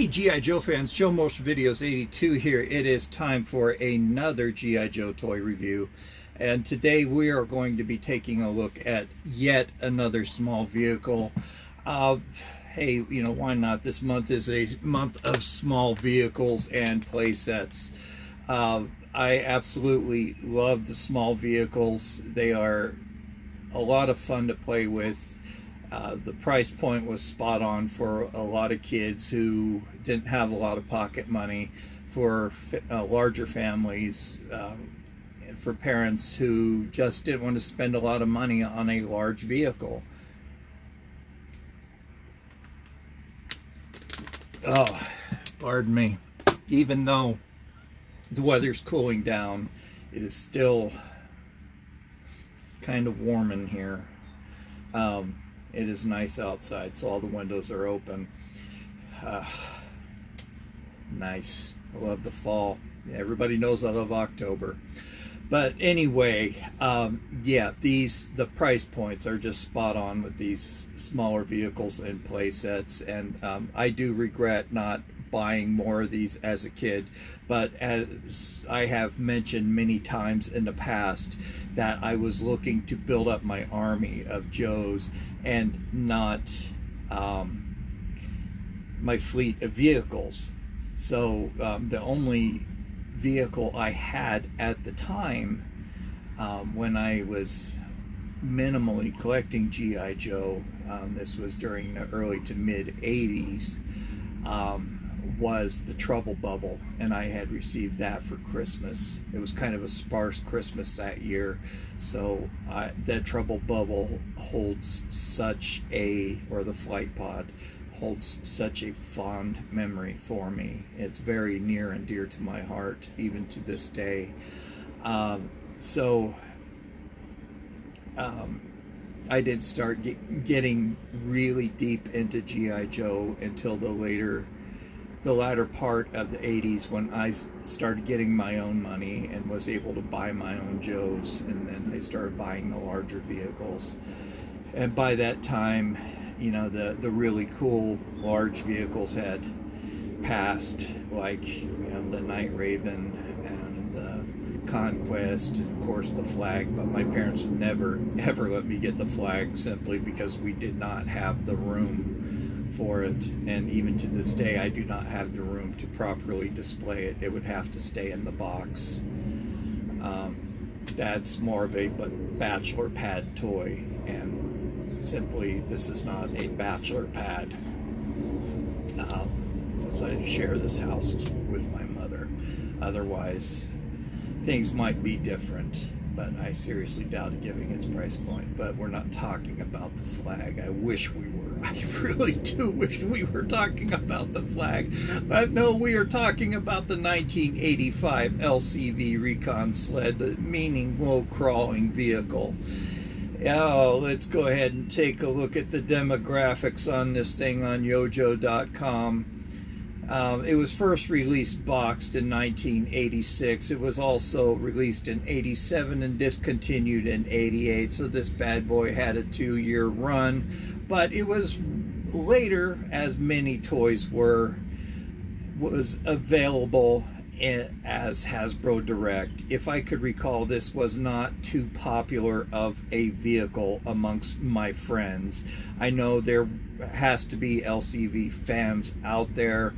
Hey G.I. Joe fans, Joe Motion Videos 82 here. It is time for another G.I. Joe toy review. And today we are going to be taking a look at yet another small vehicle. Hey, you know, why not? This month is a month of small vehicles and play sets. I absolutely love the small vehicles. They are a lot of fun to play with. The price point was spot on for a lot of kids who didn't have a lot of pocket money, for larger families, and for parents who just didn't want to spend a lot of money on a large vehicle. Oh, pardon me. Even though the weather's cooling down, it is still kind of warm in here. It is nice outside, so all the windows are open. Nice. I love the fall. Everybody knows I love October. But anyway, yeah, the price points are just spot on with these smaller vehicles and play sets, and I do regret not buying more of these as a kid. But as I have mentioned many times in the past, that I was looking to build up my army of Joes and not my fleet of vehicles. So the only vehicle I had at the time, when I was minimally collecting G.I. Joe, this was during the early to mid 80s, was the Trouble Bubble, and I had received that for Christmas. It was kind of a sparse Christmas that year, so that Trouble Bubble holds such a, or the Flight Pod, holds such a fond memory for me. It's very near and dear to my heart, even to this day. I didn't start getting really deep into G.I. Joe until the latter part of the 80s, when I started getting my own money and was able to buy my own Joes, and then I started buying the larger vehicles. And by that time, you know, the really cool large vehicles had passed, like, you know, the Night Raven and the Conquest, and of course the Flag. But my parents would never ever let me get the Flag, simply because we did not have the room for it, and even to this day I do not have the room to properly display it. It would have to stay in the box. That's more of a bachelor pad toy, and simply this is not a bachelor pad, since I share this house with my mother. Otherwise things might be different, but I seriously doubted giving its price point. But we're not talking about the Flag. I wish we were. I really do wish we were talking about the Flag. But no, we are talking about the 1985 L.C.V. Recon Sled, the meaning low-crawling vehicle. Oh, let's go ahead and take a look at the demographics on this thing on yojo.com. It was first released boxed in 1986. It was also released in 87 and discontinued in 88. So this bad boy had a 2-year run, but it was later, as many toys was available as Hasbro Direct. If I could recall, this was not too popular of a vehicle amongst my friends. I know there has to be L.C.V. fans out there.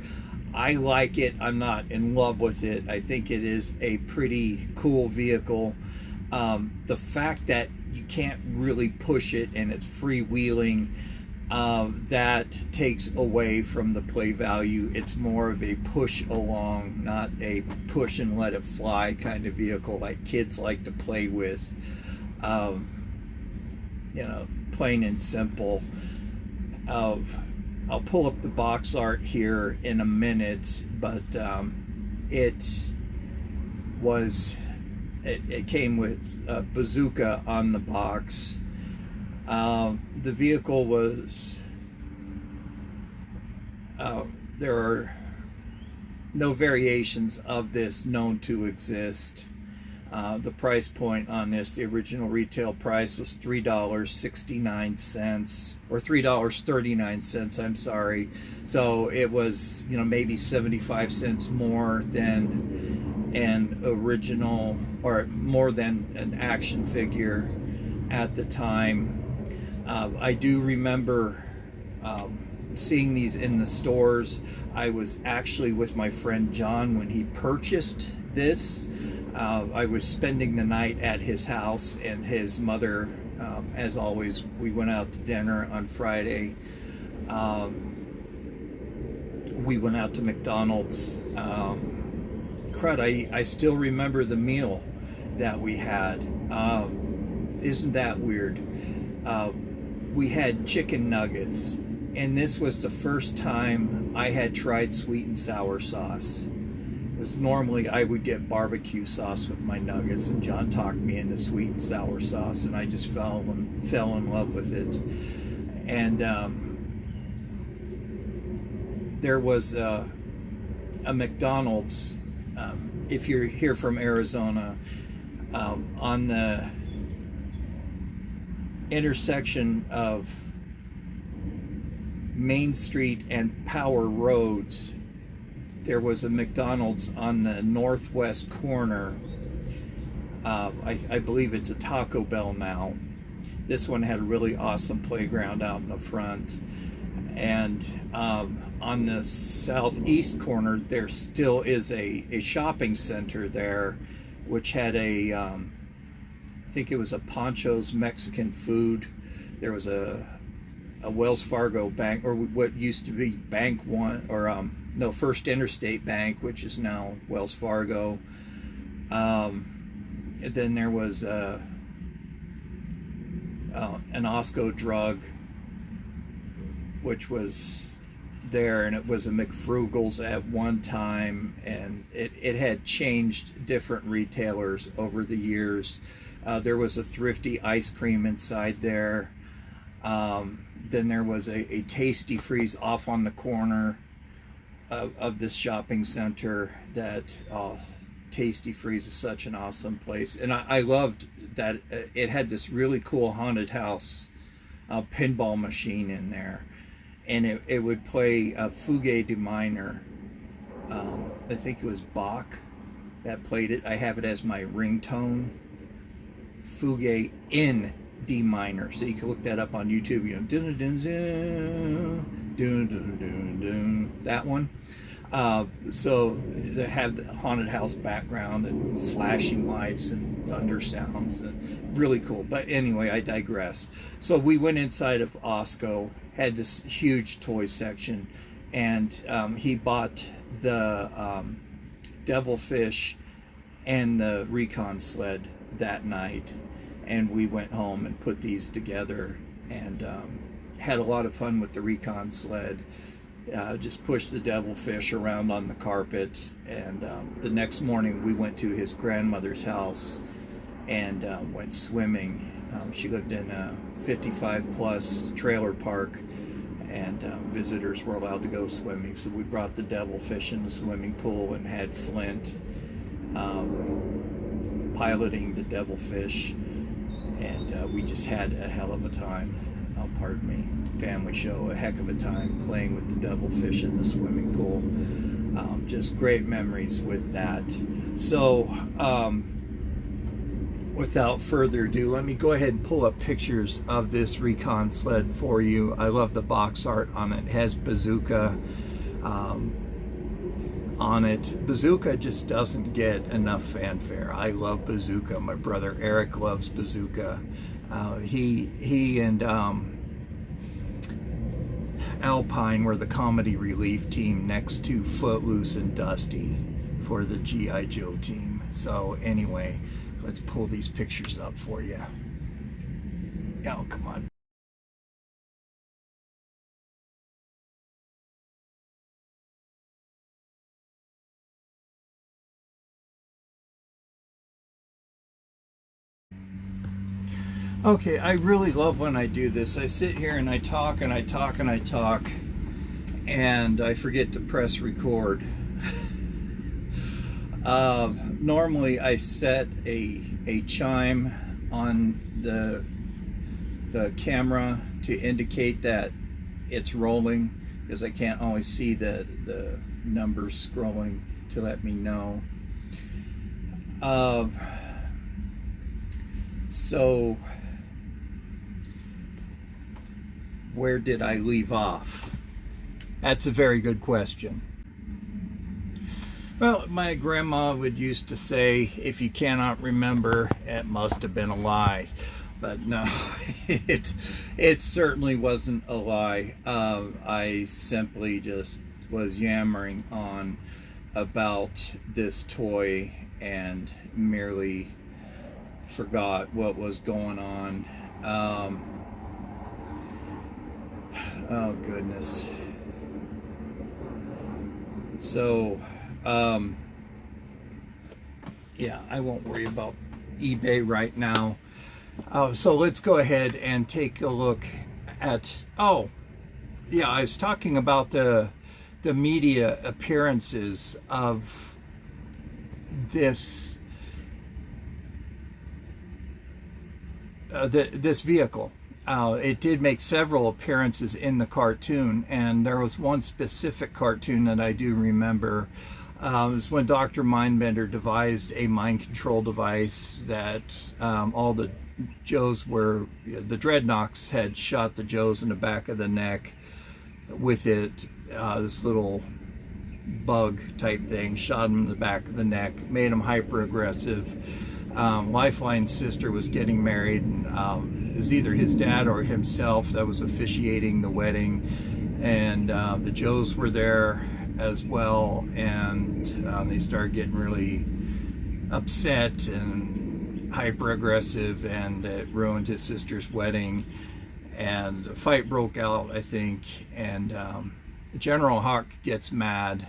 I like it. I'm not in love with it. I think it is a pretty cool vehicle. The fact that you can't really push it and it's freewheeling, that takes away from the play value. It's more of a push along, not a push and let it fly kind of vehicle like kids like to play with. You know, plain and simple. I'll pull up the box art here in a minute, but it came with a bazooka on the box. The vehicle was, there are no variations of this known to exist. The price point on this, the original retail price was $3.69, or $3.39, I'm sorry. So it was, you know, maybe 75 cents more than an original, or more than an action figure at the time. I do remember seeing these in the stores. I was actually with my friend John when he purchased this. I was spending the night at his house, and his mother, as always, we went out to dinner on Friday. We went out to McDonald's. Crud, I still remember the meal that we had. Isn't that weird? We had chicken nuggets, and this was the first time I had tried sweet and sour sauce. Normally I would get barbecue sauce with my nuggets, and John talked me into sweet and sour sauce, and I just fell in love with it. And there was a McDonald's, if you're here from Arizona, on the intersection of Main Street and Power Roads. There was a McDonald's on the northwest corner. I believe it's a Taco Bell now. This one had a really awesome playground out in the front. And on the southeast corner, there still is a shopping center there, which had a, I think it was a Pancho's Mexican food. There was a Wells Fargo bank, or what used to be Bank One, or no, First Interstate Bank, which is now Wells Fargo. And then there was an Osco Drug, which was there, and it was a McFrugal's at one time, and it had changed different retailers over the years. There was a Thrifty ice cream inside there. Then there was a Tasty Freeze off on the corner of this shopping center. That Tasty Freeze is such an awesome place, and I loved that it had this really cool haunted house pinball machine in there, and it would play Fugue de Minor. I think it was Bach that played it. I have it as my ringtone, Fugue in D minor, so you can look that up on YouTube. You know, dun, dun, dun, dun, dun, dun, dun, that one. So they have the haunted house background and flashing lights and thunder sounds, and really cool. But anyway, I digress. So we went inside of Osco, had this huge toy section, and he bought the Devilfish and the Recon sled that night. And we went home and put these together, and had a lot of fun with the Recon sled. Just pushed the Devilfish around on the carpet, and the next morning we went to his grandmother's house and went swimming. She lived in a 55-plus trailer park, and visitors were allowed to go swimming. So we brought the Devilfish in the swimming pool and had Flint piloting the Devilfish. And we just had a hell of a time, pardon me, family show, a heck of a time playing with the Devilfish in the swimming pool. Just great memories with that. So, without further ado, let me go ahead and pull up pictures of this Recon sled for you. I love the box art on it. It has Bazooka on it. Bazooka just doesn't get enough fanfare. I love Bazooka. My brother Eric loves Bazooka. He and Alpine were the comedy relief team next to Footloose and Dusty for the G.I. Joe team. So anyway, let's pull these pictures up for you. Oh, come on. Okay, I really love when I do this. I sit here and I talk and I talk and I talk, and I forget to press record. Normally I set a chime on the camera to indicate that it's rolling, because I can't always see the numbers scrolling to let me know. So where did I leave off? That's a very good question. Well, my grandma would used to say, if you cannot remember, it must have been a lie. But no, it certainly wasn't a lie. I simply just was yammering on about this toy and merely forgot what was going on. Oh goodness. So yeah, I won't worry about eBay right now. So let's go ahead and take a look at, oh yeah, I was talking about the media appearances of this this vehicle. It did make several appearances in the cartoon, and there was one specific cartoon that I do remember. It was when Dr. Mindbender devised a mind control device that all the Joes were, the Dreadnoks had shot the Joes in the back of the neck with it, this little bug type thing, shot him in the back of the neck, made him hyper aggressive. Lifeline's sister was getting married, and it was either his dad or himself that was officiating the wedding, and the Joes were there as well, and they started getting really upset and hyper aggressive, and it ruined his sister's wedding, and a fight broke out, I think, and General Hoke gets mad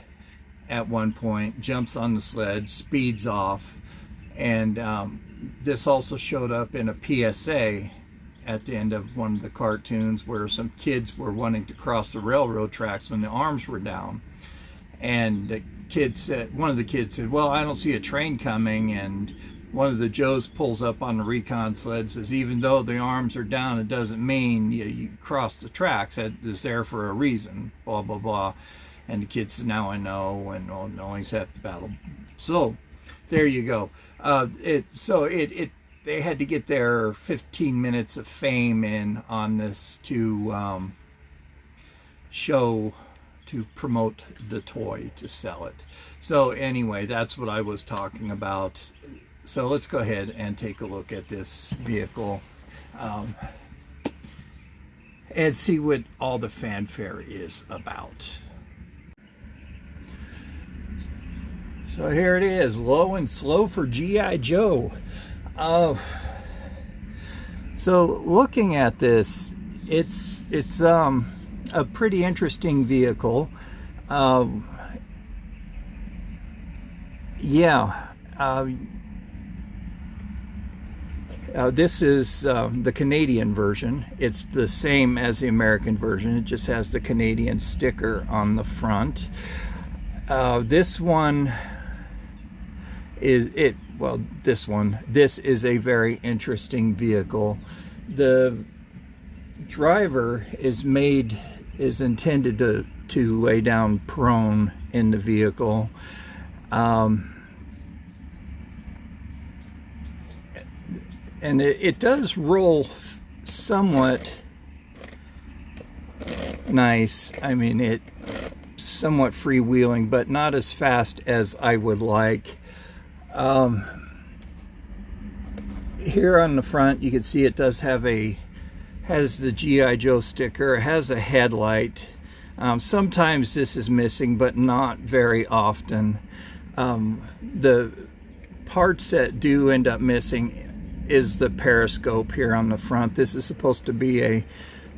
at one point, jumps on the sled, speeds off. And this also showed up in a PSA at the end of one of the cartoons, where some kids were wanting to cross the railroad tracks when the arms were down. And the kid said, one of the kids said, well, I don't see a train coming. And one of the Joes pulls up on the Recon sled, says, even though the arms are down, it doesn't mean you cross the tracks. It is there for a reason, blah, blah, blah. And the kid said, now I know, and oh, knowing's half the battle. So there you go. They had to get their 15 minutes of fame in on this to promote the toy, to sell it. So anyway, that's what I was talking about. So let's go ahead and take a look at this vehicle and see what all the fanfare is about. So here it is, low and slow for G.I. Joe. So looking at this, it's a pretty interesting vehicle. This is the Canadian version. It's the same as the American version. It just has the Canadian sticker on the front. This one is this is a very interesting vehicle. The driver is intended to lay down prone in the vehicle. And it does roll somewhat nice. I mean, it's somewhat freewheeling, but not as fast as I would like. Here on the front, you can see it does have has the G.I. Joe sticker. It has a headlight. Sometimes this is missing, but not very often. The parts that do end up missing is the periscope here on the front. This is supposed to be a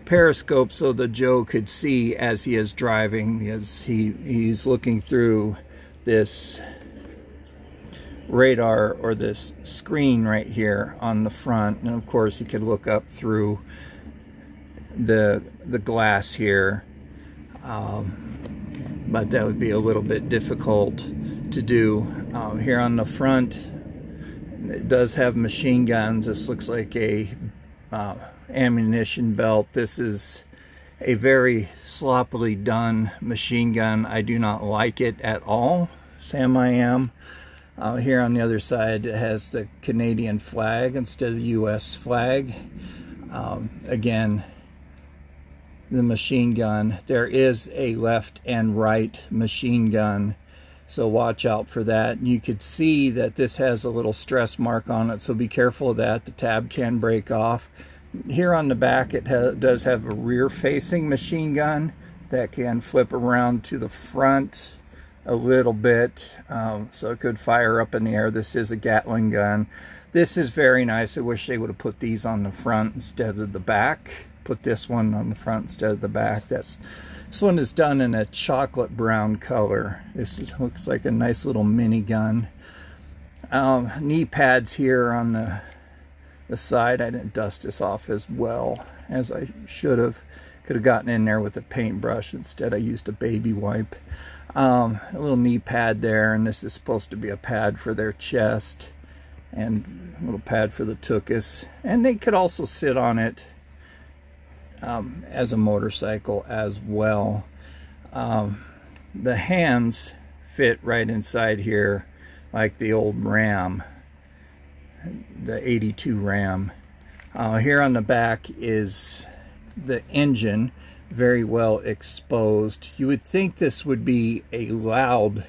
periscope so the Joe could see as he is driving, as he's looking through this radar or this screen right here on the front, and of course he could look up through the glass here, but that would be a little bit difficult to do. Here on the front, it does have machine guns. This looks like a ammunition belt. This is a very sloppily done machine gun. I do not like it at all. Sam, I am. Here on the other side, it has the Canadian flag instead of the US flag. Again, the machine gun. There is a left and right machine gun, so watch out for that. You could see that this has a little stress mark on it, so be careful of that. The tab can break off. Here on the back, it does have a rear-facing machine gun that can flip around to the front a little bit, so it could fire up in the air. This is a Gatling gun. This is very nice. I wish they would have put these on the front instead of the back. Put this one on the front instead of the back. This one is done in a chocolate brown color. Looks like a nice little mini gun. Knee pads here on the side. I didn't dust this off as well as I should have. Could have gotten in there with a paintbrush. Instead I used a baby wipe. A little knee pad there, and this is supposed to be a pad for their chest and a little pad for the tuchus, and they could also sit on it as a motorcycle as well. The hands fit right inside here like the old Ram, the 82 Ram. Here on the back is the engine, very well exposed. You would think this would be a loud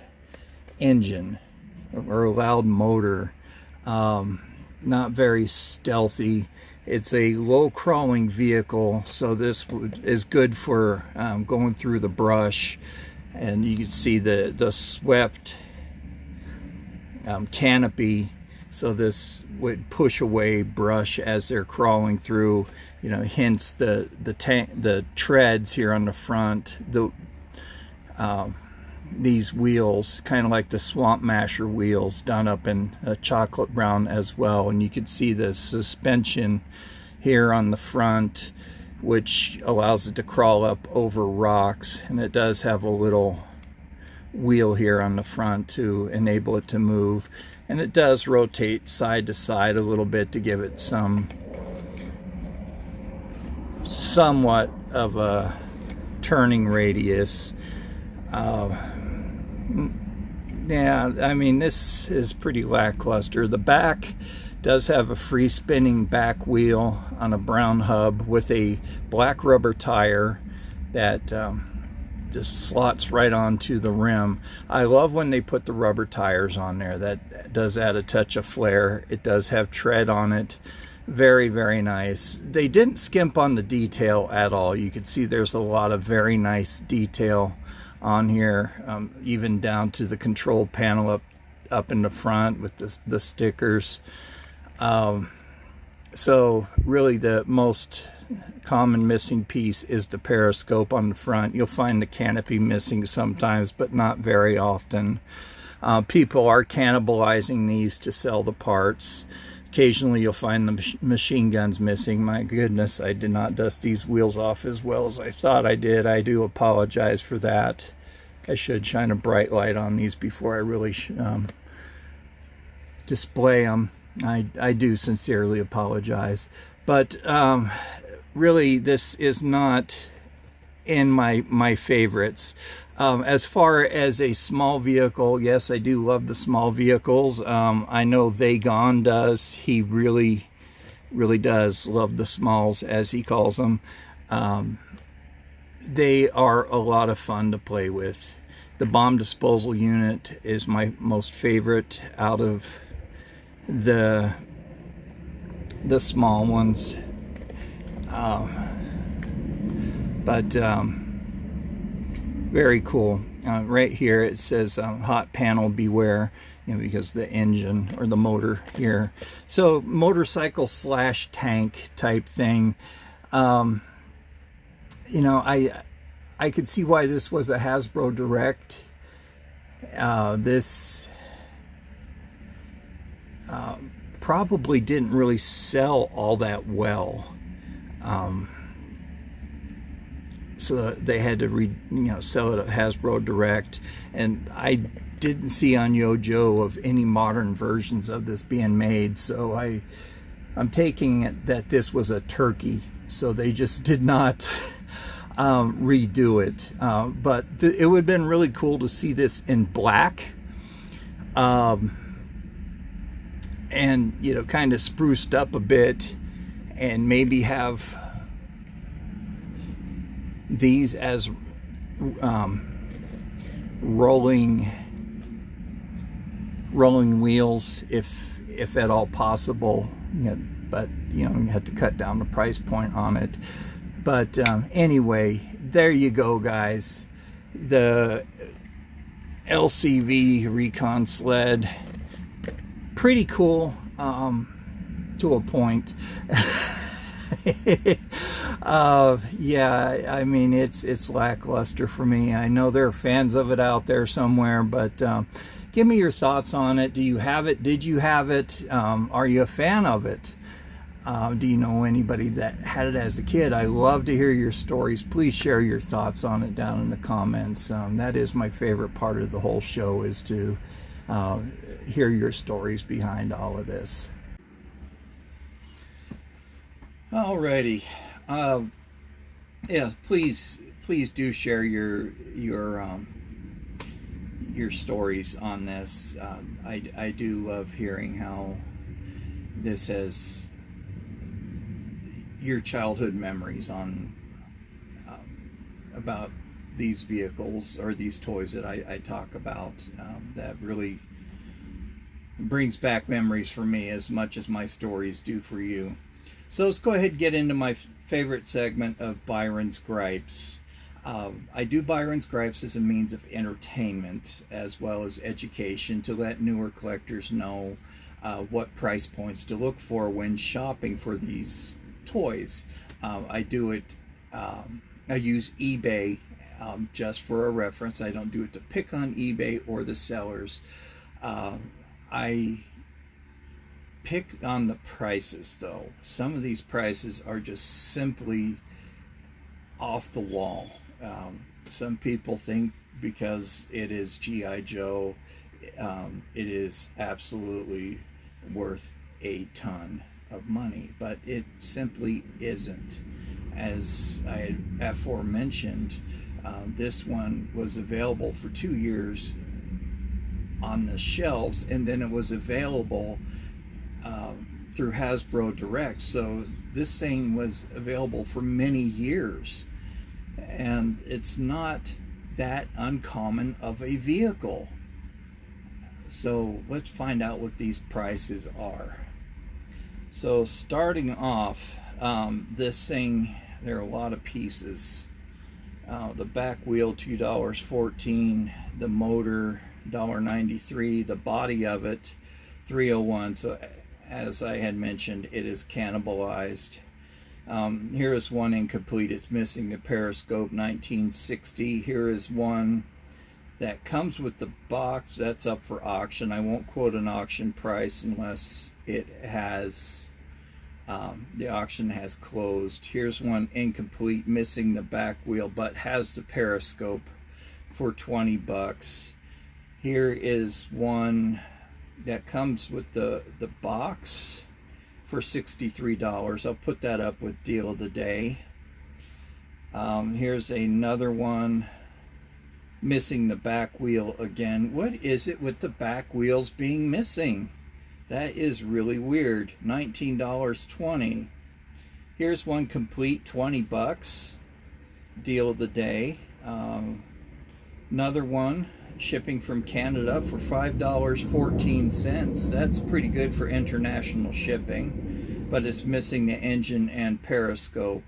engine or a loud motor, not very stealthy. It's a low crawling vehicle, so this is good for going through the brush, and you can see the swept canopy, so this would push away brush as they're crawling through. You know, hence the treads here on the front. These wheels, kind of like the Swamp Masher wheels, done up in a chocolate brown as well. And you can see the suspension here on the front, which allows it to crawl up over rocks. And it does have a little wheel here on the front to enable it to move. And it does rotate side to side a little bit to give it somewhat of a turning radius. Yeah, I mean, this is pretty lackluster. The back does have a free spinning back wheel on a brown hub with a black rubber tire that just slots right onto the rim. I love when they put the rubber tires on there. That does add a touch of flair. It does have tread on it. Very, very nice. They didn't skimp on the detail at all. You can see there's a lot of very nice detail on here, even down to the control panel up in the front with the stickers. So really the most common missing piece is the periscope on the front. You'll find the canopy missing sometimes, but not very often. People are cannibalizing these to sell the parts. Occasionally you'll find the machine guns missing. My goodness, I did not dust these wheels off as well as I thought I did. I do apologize for that. I should shine a bright light on these before I really display them. I do sincerely apologize. But really, this is not in my favorites. As far as a small vehicle, yes, I do love the small vehicles. I know Theygone does. He really, really does love the smalls, as he calls them. They are a lot of fun to play with. The bomb disposal unit is my most favorite out of the small ones. Very cool. Right here it says hot panel beware, because the engine or the motor here. So motorcycle / tank type thing. I could see why this was a Hasbro Direct. This probably didn't really sell all that well. so they had to sell it at Hasbro Direct, and I didn't see on Yojo of any modern versions of this being made, so I'm taking it that this was a turkey, so they just did not redo it. But it would have been really cool to see this in black, and kind of spruced up a bit, and maybe have these as rolling wheels, if at all possible. But you have to cut down the price point on it. But anyway, there you go, guys. The L.C.V. Recon sled, pretty cool to a point. Yeah, I mean, it's lackluster for me. I know there are fans of it out there somewhere, but give me your thoughts on it. Do you have it? Did you have it? Are you a fan of it? Do you know anybody that had it as a kid? I love to hear your stories. Please share your thoughts on it down in the comments. That is my favorite part of the whole show, is to hear your stories behind all of this. Alrighty. Yeah, please do share your stories on this. I do love hearing how this has your childhood memories on about these vehicles or these toys that I talk about. That really brings back memories for me as much as my stories do for you. So let's go ahead and get into my favorite segment of Byron's Gripes. I do Byron's Gripes as a means of entertainment as well as education, to let newer collectors know what price points to look for when shopping for these toys. I do it, I use eBay just for a reference. I don't do it to pick on eBay or the sellers. I pick on the prices, though. Some of these prices are just simply off the wall. Some people think because it is G.I. Joe, it is absolutely worth a ton of money, but it simply isn't. As I had aforementioned, this one was available for 2 years on the shelves, and then it was available through Hasbro Direct. So this thing was available for many years, and it's not that uncommon of a vehicle. So let's find out what these prices are. So starting off, this thing, there are a lot of pieces. The back wheel, $2.14. The motor, $1.93. The body of it, $3.01. So as I had mentioned, it is cannibalized. Here is one incomplete. It's missing the periscope, $19.60. Here is one that comes with the box. That's up for auction. I won't quote an auction price unless it has the auction has closed. Here's one incomplete, missing the back wheel, but has the periscope, for $20. Here is one that comes with the box for $63. I'll put that up with deal of the day. Here's another one, missing the back wheel again. What is it with the back wheels being missing? That is really weird. $19.20. Here's one complete, $20. Deal of the day. Another one, shipping from Canada for $5.14. That's pretty good for international shipping, but it's missing the engine and periscope,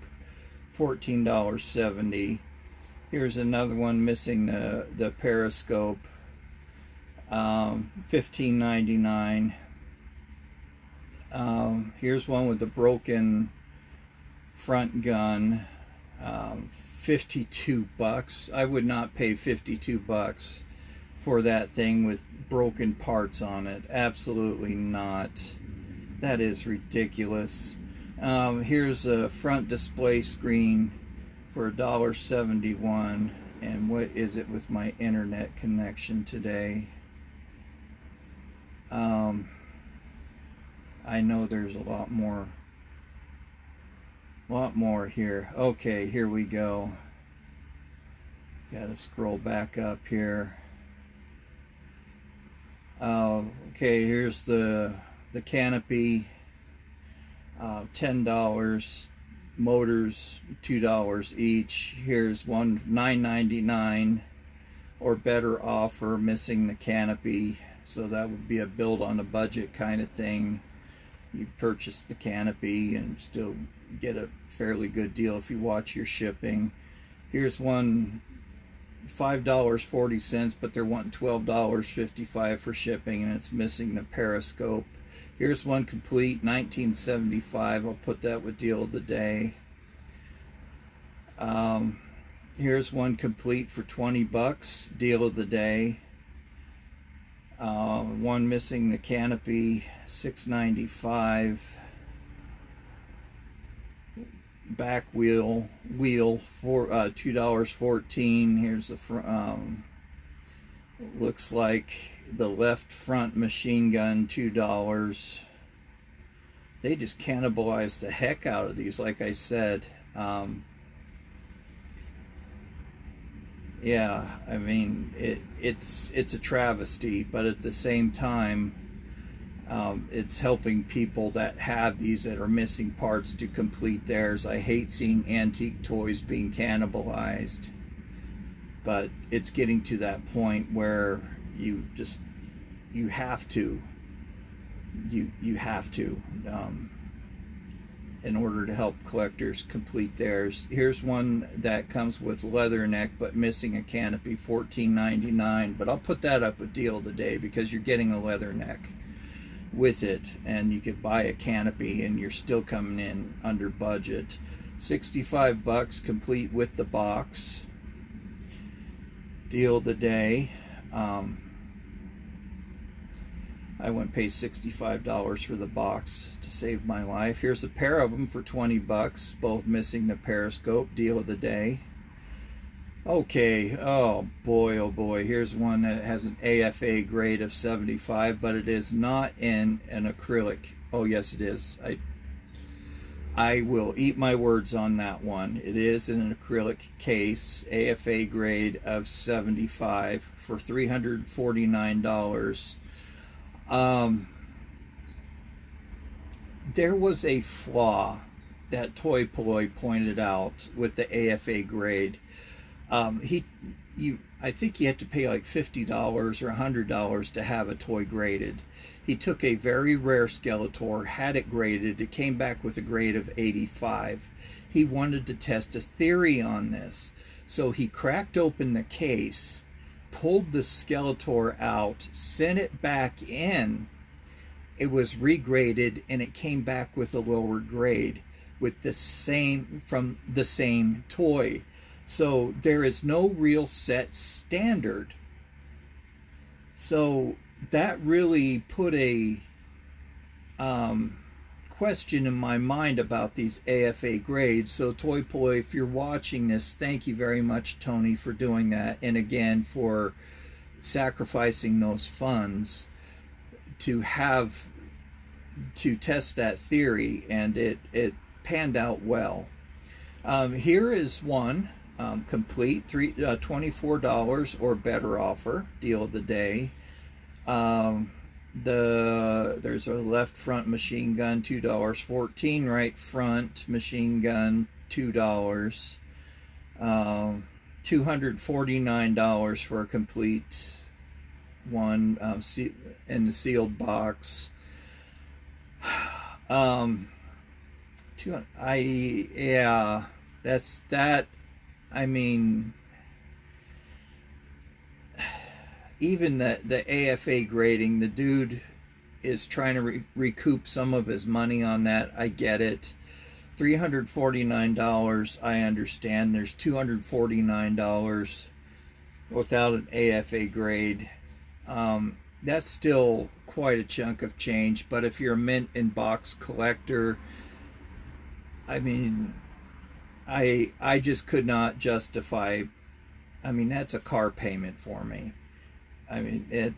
$14.70. Here's another one missing the periscope, $15.99. Here's one with the broken front gun, $52. I would not pay $52 for that thing with broken parts on it. Absolutely not. That is ridiculous. Here's a front display screen for $1.71. And what is it with my internet connection today? I know there's a lot more here. Okay, here we go. Gotta scroll back up here. Okay, here's the canopy, $10. Motors, $2 each. Here's one $9.99 or better offer, missing the canopy. So that would be a build on a budget kind of thing. You purchase the canopy and still get a fairly good deal if you watch your shipping. Here's one $5.40, but they're wanting $12.55 for shipping, and it's missing the periscope. Here's one complete, $19.75. I'll put that with deal of the day. Here's one complete for $20, deal of the day. One missing the canopy, $6.95. Back wheel for $2.14. Here's the front. Looks like the left front machine gun, $2. They just cannibalized the heck out of these, like I said. Yeah, I mean, it's a travesty, but at the same time, it's helping people that have these that are missing parts to complete theirs. I hate seeing antique toys being cannibalized, but it's getting to that point where you have to in order to help collectors complete theirs. Here's one that comes with leather neck but missing a canopy, $14.99, but I'll put that up with deal of the day because you're getting a leather neck with it, and you could buy a canopy and you're still coming in under budget. $65 complete with the box, deal of the day. I went and paid $65 for the box to save my life. Here's a pair of them for $20, both missing the periscope, deal of the day. Okay, oh boy, here's one that has an AFA grade of 75, but it is not in an acrylic. Oh yes, it is. I will eat my words on that one. It is in an acrylic case, AFA grade of 75 for $349. There was a flaw that Toy Ploy pointed out with the AFA grade. I think you had to pay like $50 or $100 to have a toy graded. He took a very rare Skeletor, had it graded. It came back with a grade of 85. He wanted to test a theory on this, so he cracked open the case, pulled the Skeletor out, sent it back in. It was regraded, and it came back with a lower grade with the same, from the same toy. So there is no real set standard. So that really put a question in my mind about these AFA grades. So Toy Ploy, if you're watching this, thank you very much, Tony, for doing that, and again for sacrificing those funds to test that theory, and it panned out well. Here is one complete, $24 or better offer, deal of the day. There's a left front machine gun, $2.14, right front machine gun, $2. $249 for a complete one, in the sealed box. That's that. I mean, even the AFA grading, the dude is trying to recoup some of his money on that. I get it. $349, I understand. There's $249 without an AFA grade. That's still quite a chunk of change, but if you're a mint in box collector, I mean, I just could not justify. I mean, that's a car payment for me. I mean,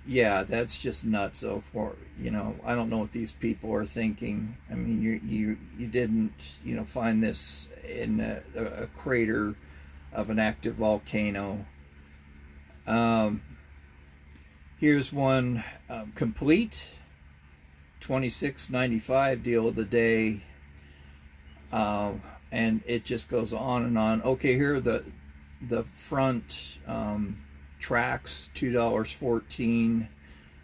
yeah, that's just nuts. So for, I don't know what these people are thinking. I mean, you didn't, find this in a crater of an active volcano. Here's one, complete, $26.95, deal of the day. And it just goes on and on. Okay, here are the front tracks, $2.14.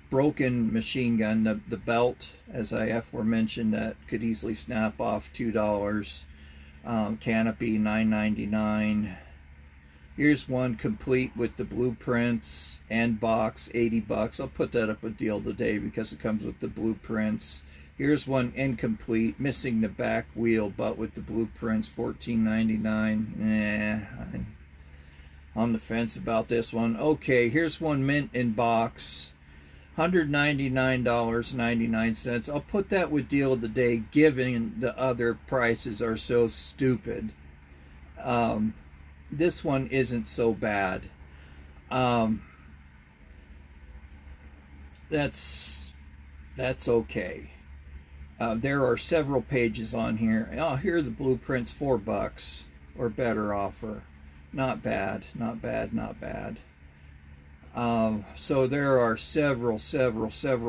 Broken machine gun, the belt, as I aforementioned, that could easily snap off, $2. Canopy, $9.99. Here's one complete with the blueprints and box, $80. I'll put that up a deal today because it comes with the blueprints. Here's one incomplete, missing the back wheel, but with the blueprints, $14.99. I'm on the fence about this one. Okay, here's one mint in box, $199.99. I'll put that with deal of the day, given the other prices are so stupid. This one isn't so bad. That's okay. There are several pages on here. Oh, here are the blueprints, $4 or better offer. Not bad, not bad, not bad. So there are several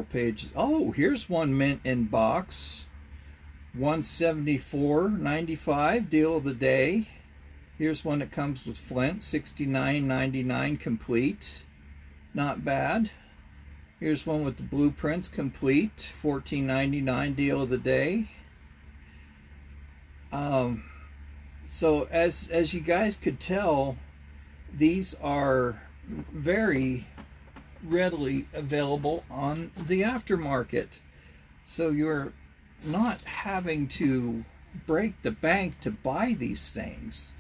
pages. Oh, here's one mint in box, $174.95, deal of the day. Here's one that comes with flint, $69.99 complete. Not bad. Here's one with the blueprints complete, $14.99, deal of the day. So as you guys could tell, these are very readily available on the aftermarket. So you're not having to break the bank to buy these things.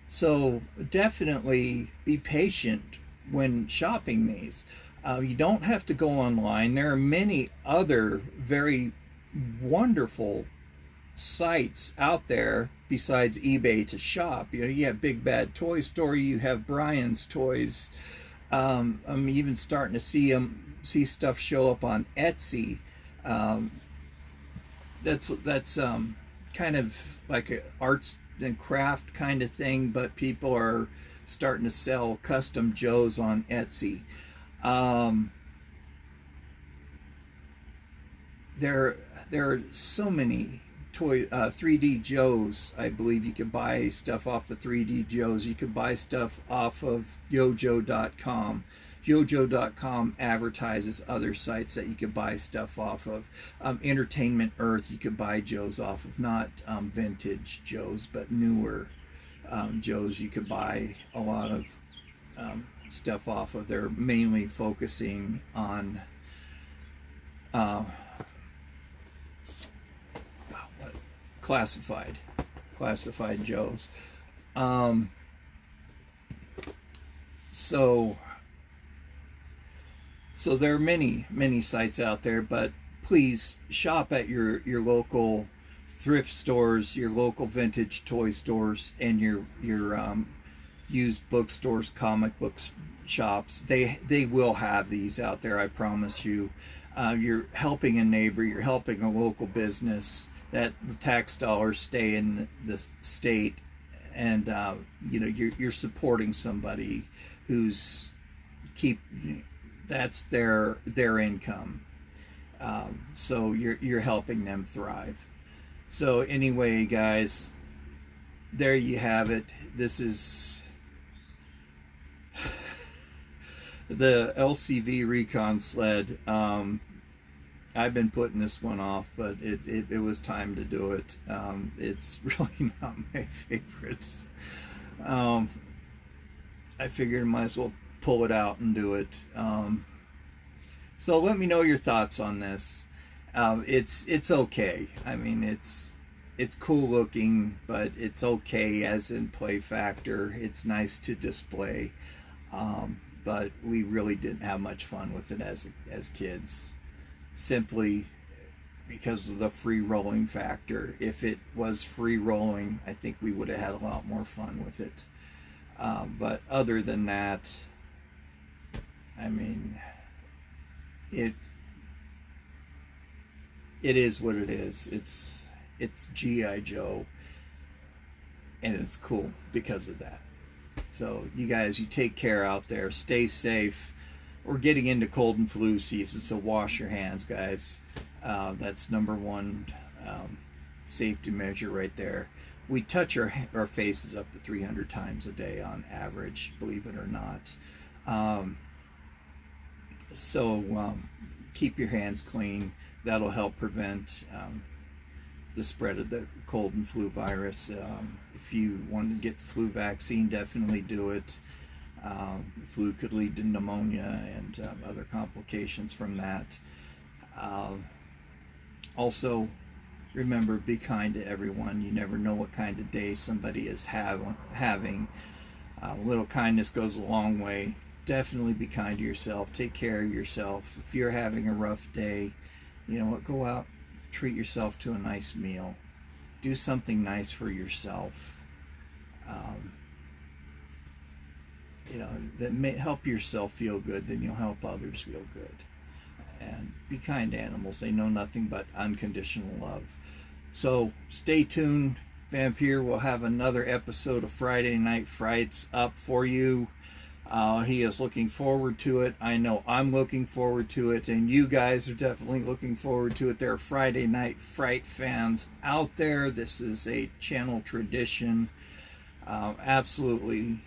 So definitely be patient when shopping these. You don't have to go online. There are many other very wonderful sites out there besides eBay to shop. You have Big Bad Toy Store, you have Brian's Toys. I'm even starting to see stuff show up on Etsy. That's kind of like an arts and craft kind of thing, but people are starting to sell custom Joes on Etsy. There are so many 3D Joes. I believe you could buy stuff off of 3D Joes. You could buy stuff off of yojo.com. Yojo.com advertises other sites that you could buy stuff off of. Entertainment Earth, you could buy Joes off of, not vintage Joes, but newer Joes. You could buy a lot of stuff off of. They're mainly focusing on classified Joes. So there are many sites out there, but please shop at your local thrift stores, your local vintage toy stores, and your used bookstores, comic book shops. They will have these out there, I promise you. You're helping a neighbor, you're helping a local business, that the tax dollars stay in the state, and you're supporting somebody who's that's their income. So you're helping them thrive. So anyway, guys, there you have it. This is the L.C.V. Recon sled. I've been putting this one off, but it was time to do it. It's really not my favorites. I figured I might as well pull it out and do it. So let me know your thoughts on this. It's okay. I mean, it's cool looking, but it's okay as in play factor. It's nice to display, but we really didn't have much fun with it as kids. Simply because of the free rolling factor. If it was free rolling, I think we would have had a lot more fun with it. But other than that, I mean, it is what it is. It's G.I. Joe, and it's cool because of that. So you guys, you take care out there. Stay safe. We're getting into cold and flu season, so wash your hands, guys. That's number one safety measure right there. We touch our faces up to 300 times a day on average, believe it or not. So keep your hands clean. That'll help prevent the spread of the cold and flu virus. If you want to get the flu vaccine, definitely do it. Flu could lead to pneumonia and other complications from that. Also, remember, be kind to everyone. You never know what kind of day somebody is having. A little kindness goes a long way. Definitely be kind to yourself. Take care of yourself. If you're having a rough day, you know what, go out, treat yourself to a nice meal. Do something nice for yourself. You know, that may help yourself feel good, then you'll help others feel good. And be kind to animals. They know nothing but unconditional love. So stay tuned. Vampire will have another episode of Friday Night Frights up for you. He is looking forward to it. I know I'm looking forward to it, and you guys are definitely looking forward to it. There are Friday Night Fright fans out there. This is a channel tradition. Absolutely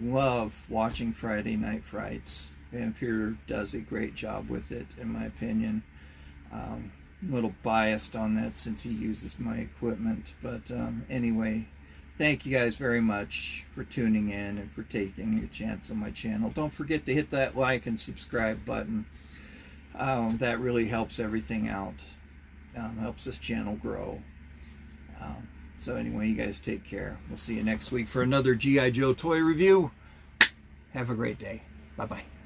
love watching Friday Night Frights. Vampire does a great job with it, in my opinion. A little biased on that since he uses my equipment, but anyway, thank you guys very much for tuning in and for taking a chance on my channel. Don't forget to hit that like and subscribe button. That really helps everything out. Helps this channel grow. So anyway, you guys take care. We'll see you next week for another G.I. Joe toy review. Have a great day. Bye-bye.